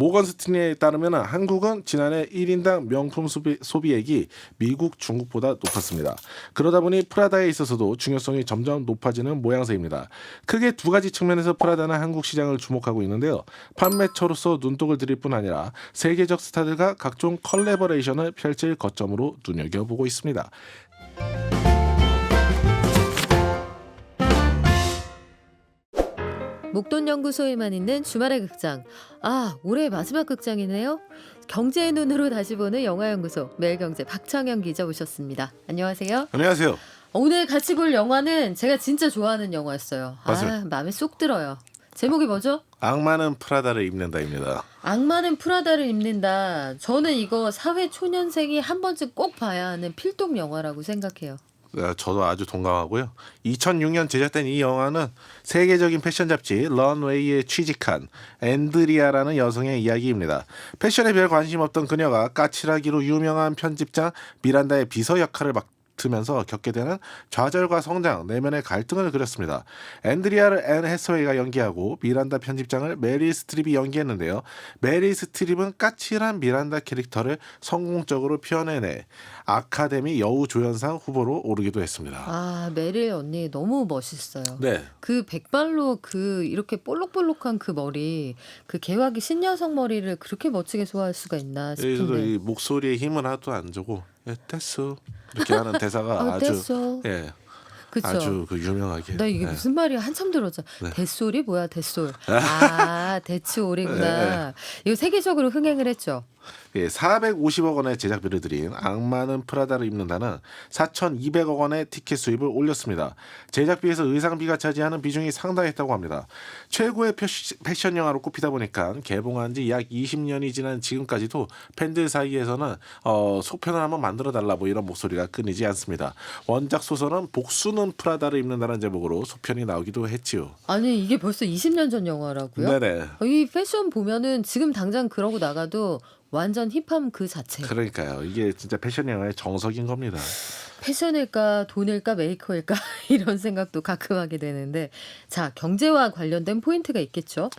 모건 스탠리에 따르면 한국은 지난해 1인당 명품 소비액이 미국, 중국보다 높았습니다. 그러다 보니 프라다에 있어서도 중요성이 점점 높아지는 모양새입니다. 크게 두 가지 측면에서 프라다는 한국 시장을 주목하고 있는데요. 판매처로서 눈독을 들일 뿐 아니라 세계적 스타들과 각종 컬래버레이션을 펼칠 거점으로 눈여겨보고 있습니다. 목돈연구소에만 있는 주말의 극장. 아, 올해 마지막 극장이네요. 경제의 눈으로 다시 보는 영화연구소 매일경제 박창현 기자 오셨습니다. 안녕하세요. 안녕하세요. 오늘 같이 볼 영화는 제가 진짜 좋아하는 영화였어요. 맞아요. 마음에 쏙 들어요. 제목이 뭐죠? 악마는 프라다를 입는다입니다. 악마는 프라다를 입는다. 저는 이거 사회 초년생이 한 번쯤 꼭 봐야 하는 필독 영화라고 생각해요. 저도 아주 동감하고요. 2006년 제작된 이 영화는 세계적인 패션 잡지 런웨이에 취직한 앤드리아라는 여성의 이야기입니다. 패션에 별 관심 없던 그녀가 까칠하기로 유명한 편집장 미란다의 비서 역할을 맡으면서 겪게 되는 좌절과 성장, 내면의 갈등을 그렸습니다. 앤드리아를 앤 해서웨이가 연기하고 미란다 편집장을 메릴 스트립이 연기했는데요. 메릴 스트립은 까칠한 미란다 캐릭터를 성공적으로 표현해내 아카데미 여우조연상 후보로 오르기도 했습니다. 아, 메릴 언니 너무 멋있어요. 네. 그 백발로 그 이렇게 볼록볼록한 그 머리, 그 개화기 신여성 머리를 그렇게 멋지게 소화할 수가 있나 여기서도 싶은데. 이 목소리에 힘은 하나도 안 주고 됐어 이렇게 하는 대사가 아주 됐어. 그쵸? 아주 그 유명하게. 나 이게 네. 무슨 말이야 한참 들었잖아. 네. 대솔이 뭐야 대솔. 아, 대치올이구나. 이거 세계적으로 흥행을 했죠. 450억 원의 제작비를 들인 악마는 프라다를 입는다는 4,200억 원의 티켓 수입을 올렸습니다. 제작비에서 의상비가 차지하는 비중이 상당했다고 합니다. 최고의 패션 영화로 꼽히다 보니까 개봉한 지 약 20년이 지난 지금까지도 팬들 사이에서는 속편을 한번 만들어달라 뭐 이런 목소리가 끊이지 않습니다. 원작 소설은 복수는 프라다를 입는다는 제목으로 소편이 나오기도 했지요. 아니 이게 벌써 20년 전 영화라고요? 네네. 이 패션 보면은 지금 당장 그러고 나가도 완전 힙함 그 자체. 그러니까요. 이게 진짜 패션 영화의 정석인 겁니다. 패션일까 돈일까 메이커일까 이런 생각도 가끔 하게 되는데, 자, 경제와 관련된 포인트가 있겠죠?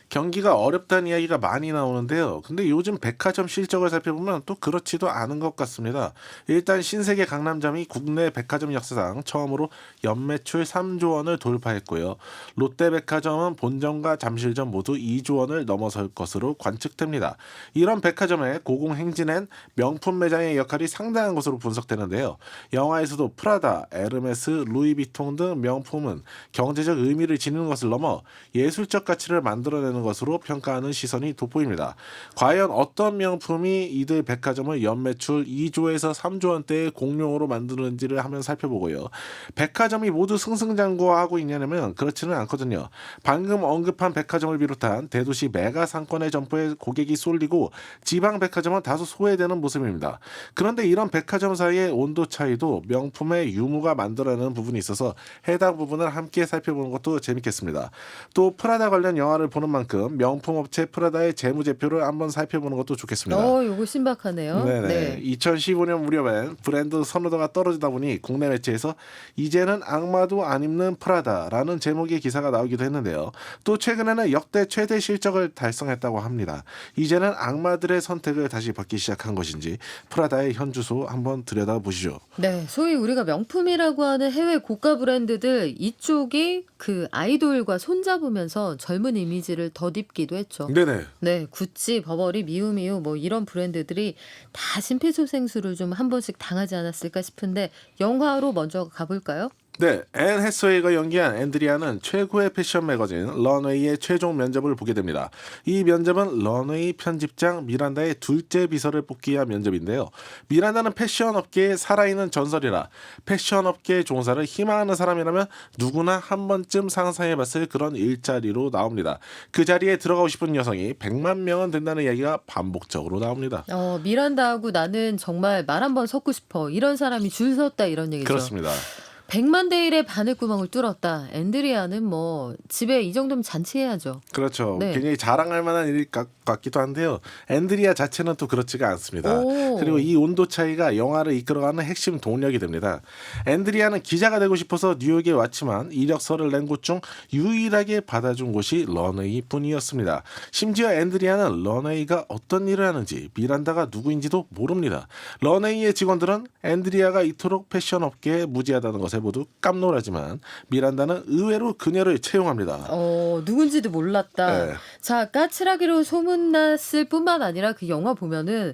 경기가 어렵다는 이야기가 많이 나오는데요. 근데 요즘 백화점 실적을 살펴보면 또 그렇지도 않은 것 같습니다. 일단 신세계 강남점이 국내 백화점 역사상 처음으로 연매출 3조 원을 돌파했고요. 롯데백화점은 본점과 잠실점 모두 2조 원을 넘어설 것으로 관측됩니다. 이런 백화점의 고공행진엔 명품 매장의 역할이 상당한 것으로 분석되는데요. 영화에서도 프라다, 에르메스, 루이비통 등 명품은 경제적 의미를 지니는 것을 넘어 예술적 가치를 만들어내는 것으로 평가하는 시선이 돋보입니다. 과연 어떤 명품이 이들 백화점을 연매출 2조에서 3조 원대의 공룡으로 만드는지를 한번 살펴보고요. 백화점이 모두 승승장구하고 있냐면 그렇지는 않거든요. 방금 언급한 백화점을 비롯한 대도시 메가 상권의 점포에 고객이 쏠리고 지방 백화점은 다소 소외되는 모습입니다. 그런데 이런 백화점 사이의 온도 차이도 명품의 유무가 만들어내는 부분이 있어서 해당 부분을 함께 살펴보는 것도 재밌겠습니다. 또 프라다 관련 영화를 보는 만큼 명품 업체 프라다의 재무제표를 한번 살펴보는 것도 좋겠습니다. 요거 신박하네요. 네네. 네. 2015년 무렵엔 브랜드 선호도가 떨어지다 보니 국내 매체에서 이제는 악마도 안 입는 프라다라는 제목의 기사가 나오기도 했는데요. 또 최근에는 역대 최대 실적을 달성했다고 합니다. 이제는 악마들의 선택을 다시 받기 시작한 것인지 프라다의 현주소 한번 들여다보시죠. 네, 소위 우리가 명품이라고 하는 해외 고가 브랜드들, 이쪽이 그 아이돌과 손잡으면서 젊은 이미지를 덧입기도 했죠. 네네. 네, 구찌, 버버리, 미우미우 뭐 이런 브랜드들이 다 심폐소생술을 좀 한 번씩 당하지 않았을까 싶은데, 영화로 먼저 가볼까요? 네, 앤 해서웨이가 연기한 앤드리아는 최고의 패션 매거진 런웨이의 최종 면접을 보게 됩니다. 이 면접은 런웨이 편집장 미란다의 둘째 비서를 뽑기 위한 면접인데요. 미란다는 패션 업계의 살아있는 전설이라 패션 업계의 종사를 희망하는 사람이라면 누구나 한 번쯤 상상해봤을 그런 일자리로 나옵니다. 그 자리에 들어가고 싶은 여성이 100만 명은 된다는 이야기가 반복적으로 나옵니다. 미란다하고 나는 정말 말 한번 섞고 싶어. 이런 사람이 줄 섰다 이런 얘기죠. 그렇습니다. 100만 대 1의 바늘구멍을 뚫었다. 앤드리아는 뭐 집에 이 정도면 잔치해야죠. 그렇죠. 네. 굉장히 자랑할 만한 일일 같기도 한데요. 앤드리아 자체는 또 그렇지가 않습니다. 오. 그리고 이 온도 차이가 영화를 이끌어가는 핵심 동력이 됩니다. 앤드리아는 기자가 되고 싶어서 뉴욕에 왔지만 이력서를 낸 곳 중 유일하게 받아준 곳이 런웨이뿐이었습니다. 심지어 앤드리아는 런웨이가 어떤 일을 하는지 미란다가 누구인지도 모릅니다. 런웨이의 직원들은 앤드리아가 이토록 패션 업계에 무지하다는 것에 모두 깜놀하지만 미란다는 의외로 그녀를 채용합니다. 누군지도 몰랐다. 네. 자, 까칠하기로 소문났을 뿐만 아니라 그 영화 보면은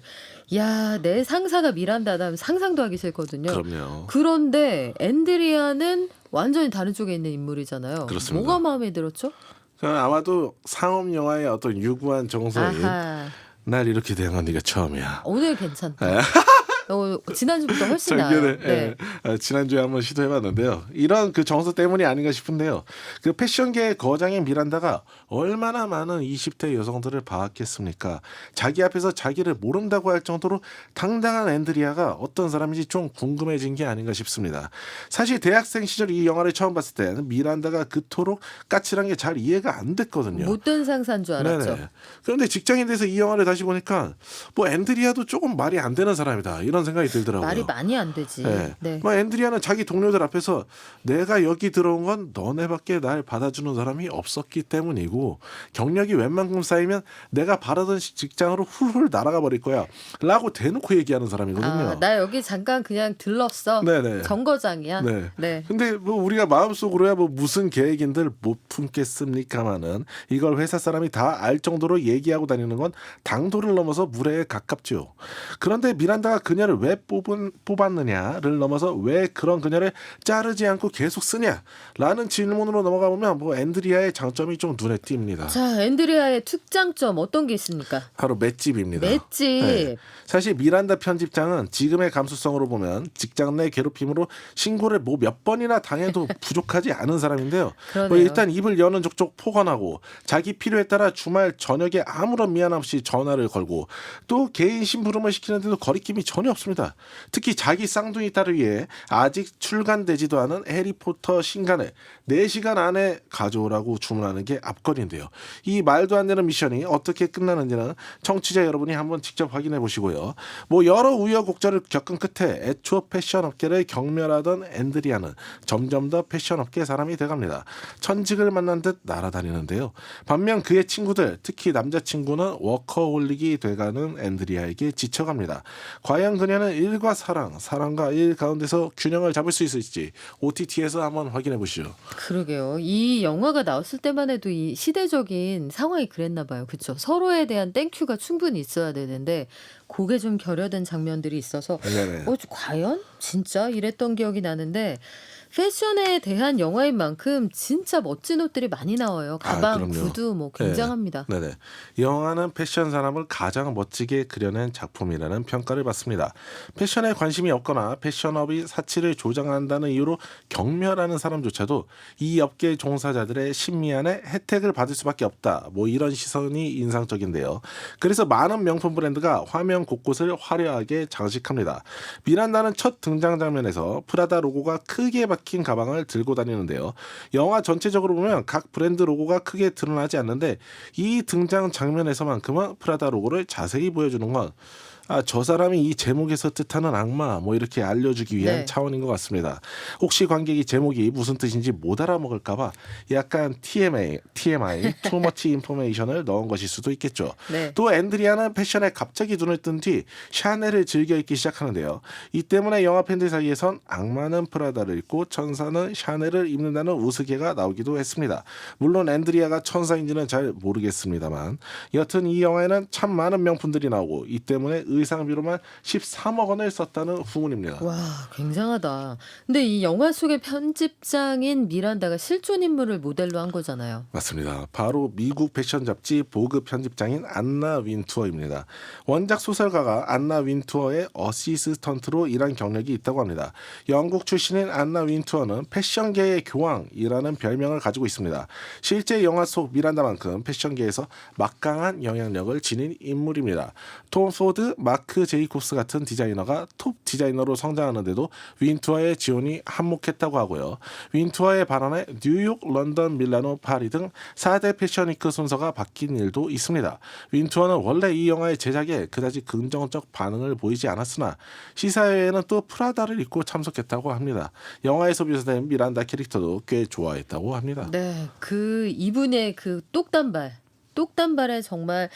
야, 내 상사가 미란다면 상상도 하기 싫거든요. 그럼요. 그런데 앤드리아는 완전히 다른 쪽에 있는 인물이잖아요. 그렇습니다. 뭐가 마음에 들었죠? 저는 아마도 상업 영화의 어떤 유구한 정서인 아하. 날 이렇게 대한 건 네가 처음이야. 오늘 괜찮다. 지난주부터 훨씬 나아요. 작년에 네. 지난주에 한번 시도해봤는데요. 이런 그 정서 때문이 아닌가 싶은데요. 그 패션계의 거장인 미란다가 얼마나 많은 20대 여성들을 봐왔겠습니까? 자기 앞에서 자기를 모른다고 할 정도로 당당한 앤드리아가 어떤 사람인지 좀 궁금해진 게 아닌가 싶습니다. 사실 대학생 시절 이 영화를 처음 봤을 때는 미란다가 그토록 까칠한 게 잘 이해가 안 됐거든요. 못된 상사인 줄 알았죠. 네네. 그런데 직장인 돼서 이 영화를 다시 보니까 뭐 앤드리아도 조금 말이 안 되는 사람이다 이런 생각이 들더라고요. 말이 많이 안 되지. 네. 네. 뭐 앤드리아는 자기 동료들 앞에서 내가 여기 들어온 건 너네밖에 날 받아주는 사람이 없었기 때문이고 경력이 웬만큼 쌓이면 내가 바라던 직장으로 훌훌 날아가 버릴 거야 라고 대놓고 얘기하는 사람이거든요. 나 여기 잠깐 그냥 들렀어. 네네. 정거장이야. 네. 네. 근데 뭐 우리가 마음속으로야 뭐 무슨 계획인들 못 품겠습니까마는 이걸 회사 사람이 다 알 정도로 얘기하고 다니는 건 당도를 넘어서 무례에 가깝죠. 그런데 미란다가 그녀를 왜 뽑았느냐를 넘어서 왜 그런 그녀를 자르지 않고 계속 쓰냐라는 질문으로 넘어가 보면 뭐 앤드리아의 장점이 좀 눈에 띕니다. 자, 앤드리아의 특장점 어떤 게 있습니까? 바로 맷집입니다. 맷집. 네. 사실 미란다 편집장은 지금의 감수성으로 보면 직장 내 괴롭힘으로 신고를 뭐 몇 번이나 당해도 부족하지 않은 사람인데요. 그러네요. 뭐 일단 입을 여는 족족 포관하고 자기 필요에 따라 주말 저녁에 아무런 미안 없이 전화를 걸고 또 개인 심부름을 시키는데도 거리낌이 전혀 없습니다. 특히 자기 쌍둥이 딸을 위해 아직 출간되지도 않은 해리포터 신간을 4시간 안에 가져오라고 주문하는 게 앞거리인데요. 이 말도 안 되는 미션이 어떻게 끝나는지는 청취자 여러분이 한번 직접 확인해 보시고요. 뭐 여러 우여곡절을 겪은 끝에 애초 패션 업계를 경멸하던 앤드리아는 점점 더 패션 업계 사람이 돼갑니다. 천직을 만난 듯 날아다니는데요. 반면 그의 친구들, 특히 남자친구는 워커홀릭이 돼가는 앤드리아에게 지쳐갑니다. 과연 그녀는 일과 사랑, 사랑과 일 가운데서 균형을 잡을 수 있을지 OTT에서 한번 확인해 보시죠. 그러게요. 이 영화가 나왔을 때만 해도 이 시대적인 상황이 그랬나 봐요. 그렇죠. 서로에 대한 땡큐가 충분히 있어야 되는데 그게 좀 결여된 장면들이 있어서 네네. 과연 진짜 이랬던 기억이 나는데 패션에 대한 영화인 만큼 진짜 멋진 옷들이 많이 나와요. 가방, 그럼요. 구두 뭐 굉장합니다. 네네. 영화는 패션 사람을 가장 멋지게 그려낸 작품이라는 평가를 받습니다. 패션에 관심이 없거나 패션업이 사치를 조장한다는 이유로 경멸하는 사람조차도 이 업계 종사자들의 심미안에 혜택을 받을 수밖에 없다. 뭐 이런 시선이 인상적인데요. 그래서 많은 명품 브랜드가 화면 곳곳을 화려하게 장식합니다. 미란다는 첫 등장 장면에서 프라다 로고가 크게 박힌 가방을 들고 다니는데요. 영화 전체적으로 보면 각 브랜드 로고가 크게 드러나지 않는데 이 등장 장면에서만큼은 프라다 로고를 자세히 보여주는 건 저 사람이 이 제목에서 뜻하는 악마 뭐 이렇게 알려주기 위한 네. 차원인 것 같습니다. 혹시 관객이 제목이 무슨 뜻인지 못 알아먹을까봐 약간 TMI, too much information을 넣은 것일 수도 있겠죠. 네. 또 앤드리아는 패션에 갑자기 눈을 뜬 뒤 샤넬을 즐겨 입기 시작하는데요. 이 때문에 영화 팬들 사이에선 악마는 프라다를 입고 천사는 샤넬을 입는다는 우스개가 나오기도 했습니다. 물론 앤드리아가 천사인지는 잘 모르겠습니다만 여튼 이 영화에는 참 많은 명품들이 나오고 이 때문에 의상비로만 13억 원을 썼다는 후문입니다. 와, 굉장하다. 근데 이 영화 속의 편집장인 미란다가 실존 인물을 모델로 한 거잖아요. 맞습니다. 바로 미국 패션 잡지 보그 편집장인 안나 윈투어입니다. 원작 소설가가 안나 윈투어의 어시스턴트로 일한 경력이 있다고 합니다. 영국 출신인 안나 윈투어는 패션계의 교황이라는 별명을 가지고 있습니다. 실제 영화 속 미란다만큼 패션계에서 막강한 영향력을 지닌 인물입니다. 톰 포드, 마크 제이콥스 같은 디자이너가 톱 디자이너로 성장하는데도 윈투어의 지원이 한몫했다고 하고요. 윈투어의 발언에 뉴욕, 런던, 밀라노, 파리 등 4대 패션위크 순서가 바뀐 일도 있습니다. 윈투어는 원래 이 영화의 제작에 그다지 긍정적 반응을 보이지 않았으나 시사회에는 또 프라다를 입고 참석했다고 합니다. 영화에서 묘사된 미란다 캐릭터도 꽤 좋아했다고 합니다. 네, 그 이분의 그 똑단발에 정말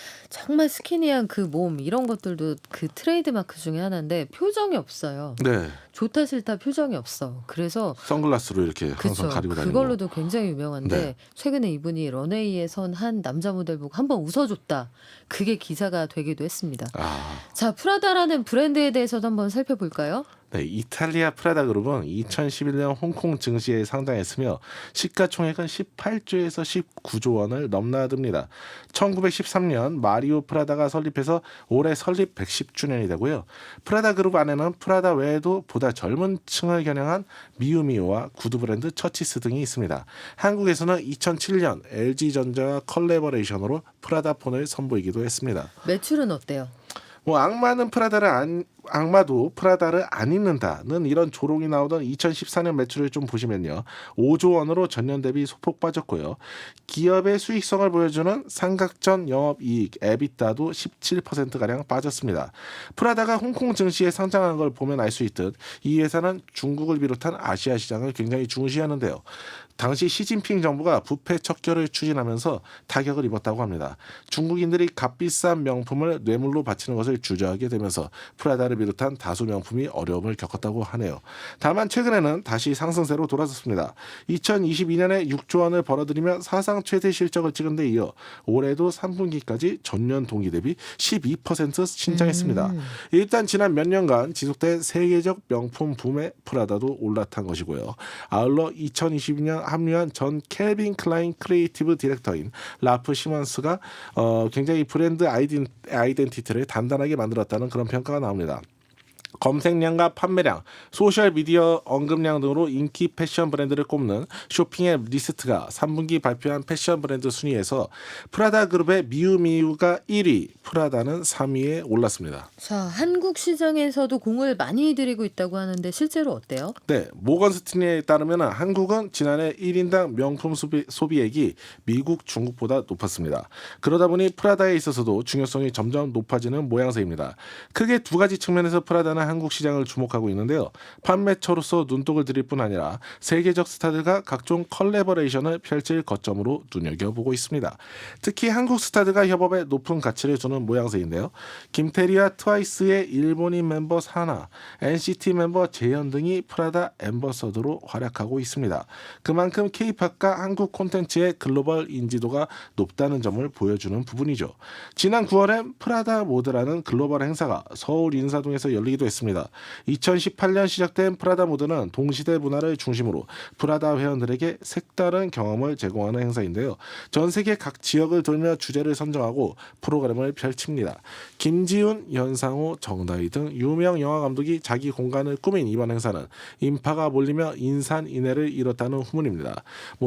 스키니한 그 몸 이런 것들도 그 트레이드 마크 중에 하나인데 표정이 없어요. 네, 좋다 싫다 표정이 없어. 그래서 선글라스로 이렇게 항상 그쵸. 가리고 다니고. 그걸로도 굉장히 유명한데 네. 최근에 이분이 런웨이에 선 한 남자 모델 보고 한번 웃어줬다. 그게 기사가 되기도 했습니다. 아, 자, 프라다라는 브랜드에 대해서도 한번 살펴볼까요? 네, 이탈리아 프라다 그룹은 2011년 홍콩 증시에 상장했으며 시가총액은 18조에서 19조 원을 넘나듭니다. 1913년 마리오 프라다가 설립해서 올해 설립 110주년이 되고요. 프라다 그룹 안에는 프라다 외에도 보다 젊은 층을 겨냥한 미우미우와 구두 브랜드 처치스 등이 있습니다. 한국에서는 2007년 LG전자와 컬래버레이션으로 프라다 폰을 선보이기도 했습니다. 매출은 어때요? 뭐 악마도 프라다를 안 입는다는 이런 조롱이 나오던 2014년 매출을 좀 보시면요. 5조 원으로 전년 대비 소폭 빠졌고요. 기업의 수익성을 보여주는 삼각전 영업이익 에비타도 17%가량 빠졌습니다. 프라다가 홍콩 증시에 상장한 걸 보면 알 수 있듯 이 회사는 중국을 비롯한 아시아 시장을 굉장히 중시하는데요. 당시 시진핑 정부가 부패 척결을 추진하면서 타격을 입었다고 합니다. 중국인들이 값비싼 명품을 뇌물로 바치는 것을 주저하게 되면서 프라다를 비롯한 다수 명품이 어려움을 겪었다고 하네요. 다만 최근에는 다시 상승세로 돌아섰습니다. 2022년에 6조 원을 벌어들이며 사상 최대 실적을 찍은 데 이어 올해도 3분기까지 전년 동기 대비 12% 신장했습니다. 일단 지난 몇 년간 지속된 세계적 명품 붐에 프라다도 올라탄 것이고요. 아울러 2022년 합류한 전 캘빈 클라인 크리에이티브 디렉터인 라프 시먼스가 굉장히 브랜드 아이덴티티를 단단하게 만들었다는 그런 평가가 나옵니다. 검색량과 판매량, 소셜미디어 언급량 등으로 인기 패션 브랜드를 꼽는 쇼핑의 리스트가 3분기 발표한 패션 브랜드 순위에서 프라다 그룹의 미우미우가 1위, 프라다는 3위에 올랐습니다. 자, 한국 시장에서도 공을 많이 들이고 있다고 하는데 실제로 어때요? 네, 모건 스탠리에 따르면 한국은 지난해 1인당 명품 소비액이 미국, 중국보다 높았습니다. 그러다 보니 프라다에 있어서도 중요성이 점점 높아지는 모양새입니다. 크게 두 가지 측면에서 프라다는 한국 시장을 주목하고 있는데요. 판매처로서 눈독을 들일 뿐 아니라 세계적 스타들과 각종 컬래버레이션을 펼칠 거점으로 눈여겨보고 있습니다. 특히 한국 스타들과 협업에 높은 가치를 주는 모양새인데요. 김태리와 트와이스의 일본인 멤버 사나, NCT 멤버 재현 등이 프라다 앰버서더로 활약하고 있습니다. 그만큼 K-팝과 한국 콘텐츠의 글로벌 인지도가 높다는 점을 보여주는 부분이죠. 지난 9월엔 프라다 모드라는 글로벌 행사가 서울 인사동에서 열리기도 했습니다. 2018년 시작된 프라다 모드는 동시대 문화를 중심으로 프라다 회원들에게 색다른 경험을 제공하는 행사인데요. 전 세계 각 지역을 돌며 주제를 선정하고 프로그램을 펼칩니다. 김지훈, 연상호, 정다희 등 유명 영화 감독이 자기 공간을 꾸민 이번 행사는 인파가 몰리며 인산인해를 이뤘다는 후문입니다.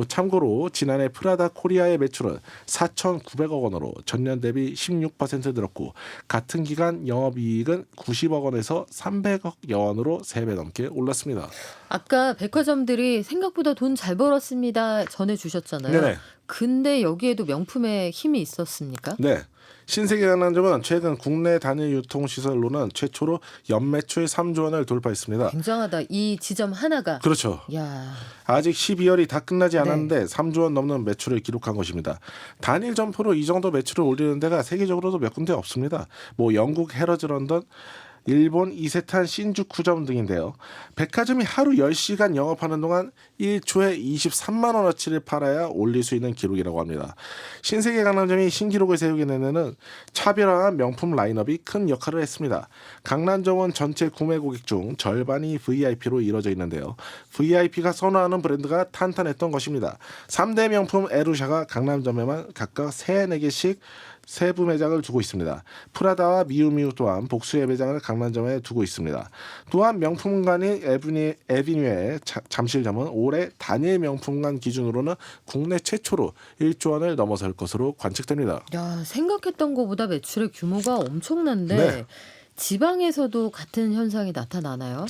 참고로 지난해 프라다 코리아의 매출은 4,900억 원으로 전년 대비 16% 늘었고 같은 기간 영업이익은 90억 원에서 300억 원으로 3배 넘게 올랐습니다. 아까 백화점들이 생각보다 돈 잘 벌었습니다 전해주셨잖아요. 네네. 근데 여기에도 명품의 힘이 있었습니까? 네. 신세계 강남점은 최근 국내 단일 유통시설로는 최초로 연매출 3조 원을 돌파했습니다. 굉장하다. 이 지점 하나가. 그렇죠. 야, 아직 12월이 다 끝나지 않았는데 3조 원 넘는 매출을 기록한 것입니다. 단일 점포로 이 정도 매출을 올리는 데가 세계적으로도 몇 군데 없습니다. 영국 헤러즈 런던, 일본 이세탄 신주쿠점 등인데요. 백화점이 하루 10시간 영업하는 동안 1초에 23만 원어치를 팔아야 올릴 수 있는 기록이라고 합니다. 신세계 강남점이 신기록을 세우게 된 데는 차별화한 명품 라인업이 큰 역할을 했습니다. 강남점은 전체 구매 고객 중 절반이 VIP로 이루어져 있는데요. VIP가 선호하는 브랜드가 탄탄했던 것입니다. 3대 명품 에루샤가 강남점에만 각각 3, 4개씩 세부 매장을 두고 있습니다. 프라다와 미우미우 또한 복수의 매장을 강남점에 두고 있습니다. 또한 명품관인 에비뉴의 잠실점은 올해 단일 명품관 기준으로는 국내 최초로 1조 원을 넘어설 것으로 관측됩니다. 야, 생각했던 것보다 매출의 규모가 엄청난데 네. 지방에서도 같은 현상이 나타나나요?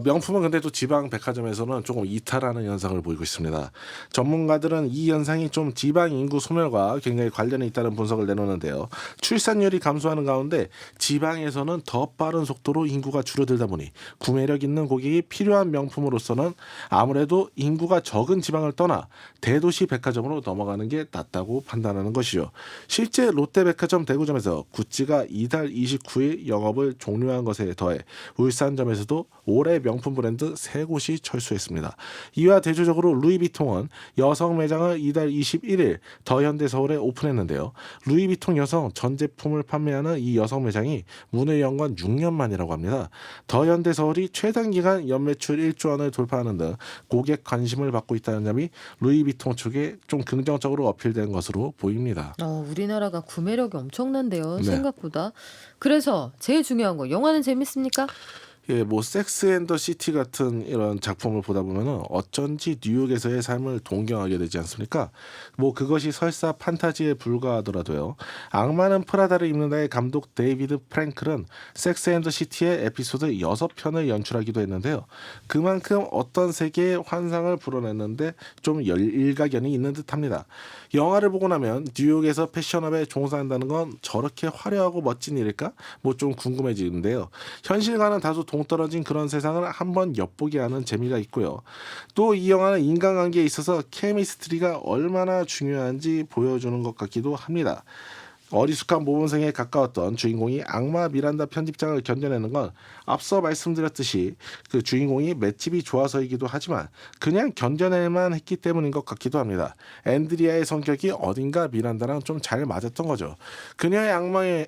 명품은 근데 또 지방 백화점에서는 조금 이탈하는 현상을 보이고 있습니다. 전문가들은 이 현상이 좀 지방 인구 소멸과 굉장히 관련이 있다는 분석을 내놓는데요. 출산율이 감소하는 가운데 지방에서는 더 빠른 속도로 인구가 줄어들다 보니 구매력 있는 고객이 필요한 명품으로서는 아무래도 인구가 적은 지방을 떠나 대도시 백화점으로 넘어가는 게 낫다고 판단하는 것이죠. 실제 롯데백화점 대구점에서 구찌가 이달 29일 영업을 종료한 것에 더해 울산점에서도 올해 명품 브랜드 3곳이 철수했습니다. 이와 대조적으로 루이비통은 여성 매장을 이달 21일 더현대서울에 오픈했는데요. 루이비통 여성 전 제품을 판매하는 이 여성 매장이 문을 연 건 6년 만이라고 합니다. 더현대서울이 최단기간 연매출 1조 원을 돌파하는 등 고객 관심을 받고 있다는 점이 루이비통 쪽에 좀 긍정적으로 어필된 것으로 보입니다. 우리나라가 구매력이 엄청난데요. 네. 생각보다. 그래서 제일 중요한 거 영화는 재밌습니까? 예, 뭐 섹스 앤 더 시티 같은 이런 작품을 보다 보면은 어쩐지 뉴욕에서의 삶을 동경하게 되지 않습니까? 뭐 그것이 설사 판타지에 불과하더라도요. 악마는 프라다를 입는다의 감독 데이비드 프랭클은 섹스 앤 더 시티의 에피소드 6편을 연출하기도 했는데요. 그만큼 어떤 세계의 환상을 불어냈는데 좀 일가견이 있는 듯합니다. 영화를 보고 나면 뉴욕에서 패션업에 종사한다는 건 저렇게 화려하고 멋진 일일까? 뭐 좀 궁금해지는데요. 현실과는 다소 동떨어진 그런 세상을 한번 엿보게 하는 재미가 있고요. 또 이 영화는 인간관계에 있어서 케미스트리가 얼마나 중요한지 보여주는 것 같기도 합니다. 어리숙한 모범생에 가까웠던 주인공이 악마 미란다 편집장을 견뎌내는 건 앞서 말씀드렸듯이 그 주인공이 맷집이 좋아서이기도 하지만 그냥 견뎌낼만 했기 때문인 것 같기도 합니다. 앤드리아의 성격이 어딘가 미란다랑 좀 잘 맞았던 거죠. 그녀의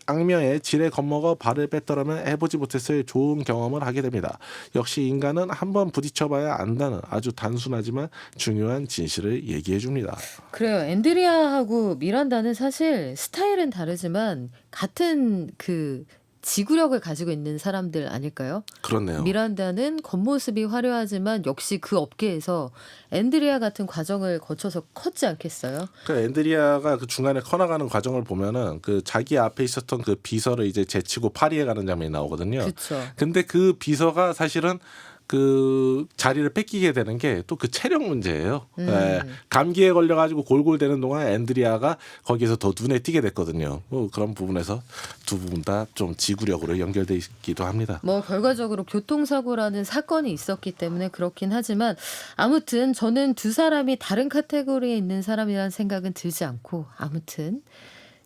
악명에 지레 겁먹어 발을 뺐더라면 해보지 못했을 좋은 경험을 하게 됩니다. 역시 인간은 한번 부딪혀봐야 안다는 아주 단순하지만 중요한 진실을 얘기해 줍니다. 그래요. 앤드리아하고 미란다는 사실 스타일은 다르지만 같은 그 지구력을 가지고 있는 사람들 아닐까요? 그렇네요. 미란다는 겉모습이 화려하지만 역시 그 업계에서 앤드리아 같은 과정을 거쳐서 컸지 않겠어요? 그러니까 앤드리아가 그 중간에 커나가는 과정을 보면은 그 자기 앞에 있었던 그 비서를 이제 제치고 파리에 가는 장면이 나오거든요. 그렇죠. 근데 그 비서가 사실은 그 자리를 뺏기게 되는 게 또 그 체력 문제예요. 예, 감기에 걸려가지고 골골대는 동안 앤드리아가 거기서 더 눈에 띄게 됐거든요. 뭐 그런 부분에서 두 부분 다 좀 지구력으로 연결돼 있기도 합니다. 뭐 결과적으로 교통사고라는 사건이 있었기 때문에 그렇긴 하지만 아무튼 저는 두 사람이 다른 카테고리에 있는 사람이라는 생각은 들지 않고 아무튼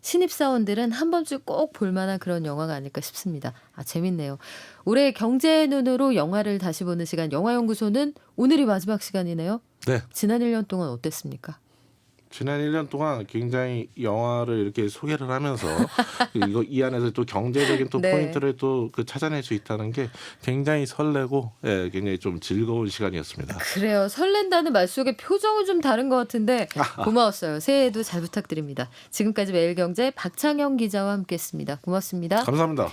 신입사원들은 한 번쯤 꼭 볼만한 그런 영화가 아닐까 싶습니다. 재밌네요. 올해 경제의 눈으로 영화를 다시 보는 시간 영화연구소는 오늘이 마지막 시간이네요. 네. 지난 1년 동안 어땠습니까? 지난 1년 동안 굉장히 영화를 이렇게 소개를 하면서 이 안에서 또 경제적인 또 네. 포인트를 또 그 찾아낼 수 있다는 게 굉장히 설레고 예, 굉장히 좀 즐거운 시간이었습니다. 그래요. 설렌다는 말 속에 표정은 좀 다른 것 같은데 고마웠어요. 새해에도 잘 부탁드립니다. 지금까지 매일경제 박창영 기자와 함께했습니다. 고맙습니다. 감사합니다.